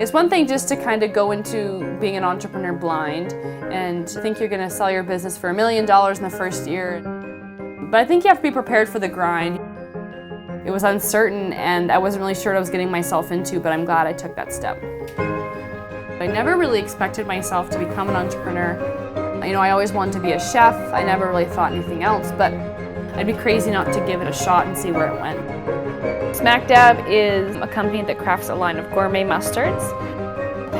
It's one thing just to kind of go into being an entrepreneur blind and think you're going to sell your business for $1 million in the first year. But I think you have to be prepared for the grind. It was uncertain and I wasn't really sure what I was getting myself into, but I'm glad I took that step. I never really expected myself to become an entrepreneur. You know, I always wanted to be a chef. I never really thought anything else, but I'd be crazy not to give it a shot and see where it went. SmakDab is a company that crafts a line of gourmet mustards,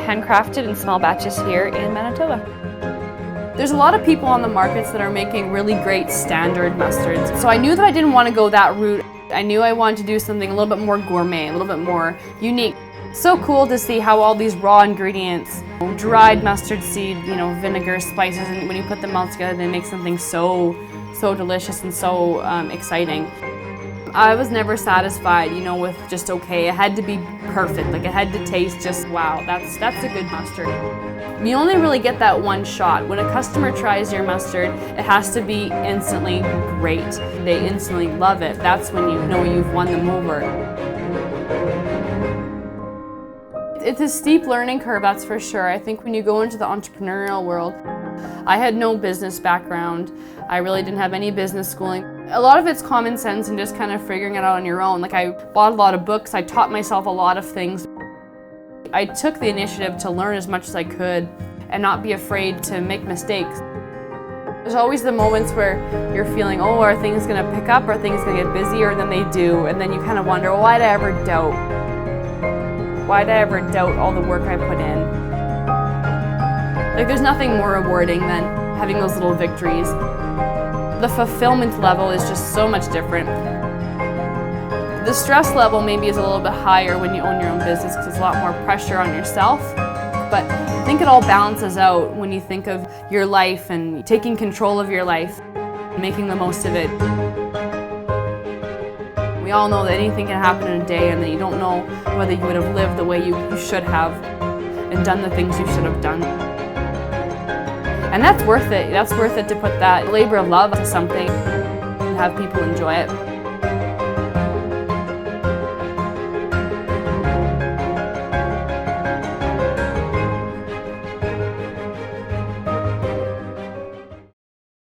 handcrafted in small batches here in Manitoba. There's a lot of people on the markets that are making really great standard mustards. So I knew that I didn't want to go that route. I knew I wanted to do something a little bit more gourmet, a little bit more unique. So cool to see how all these raw ingredients, dried mustard seed, vinegar, spices, and when you put them all together, they make something so delicious and so exciting. I was never satisfied, with just okay. It had to be perfect. Like it had to taste just wow. That's a good mustard. You only really get that one shot. When a customer tries your mustard, it has to be instantly great. They instantly love it. That's when you know you've won them over. It's a steep learning curve, that's for sure. I think when you go into the entrepreneurial world, I had no business background. I really didn't have any business schooling. A lot of it's common sense and just kind of figuring it out on your own. Like I bought a lot of books, I taught myself a lot of things. I took the initiative to learn as much as I could and not be afraid to make mistakes. There's always the moments where you're feeling, oh, are things gonna pick up? Are things gonna get busier than they do? And then you kind of wonder, well, why did I ever doubt? Why did I ever doubt all the work I put in? Like there's nothing more rewarding than having those little victories. The fulfillment level is just so much different. The stress level maybe is a little bit higher when you own your own business because there's a lot more pressure on yourself. But I think it all balances out when you think of your life and taking control of your life and making the most of it. We all know that anything can happen in a day and that you don't know whether you would have lived the way you should have and done the things you should have done. And that's worth it. That's worth it to put that labor of love to something and have people enjoy it.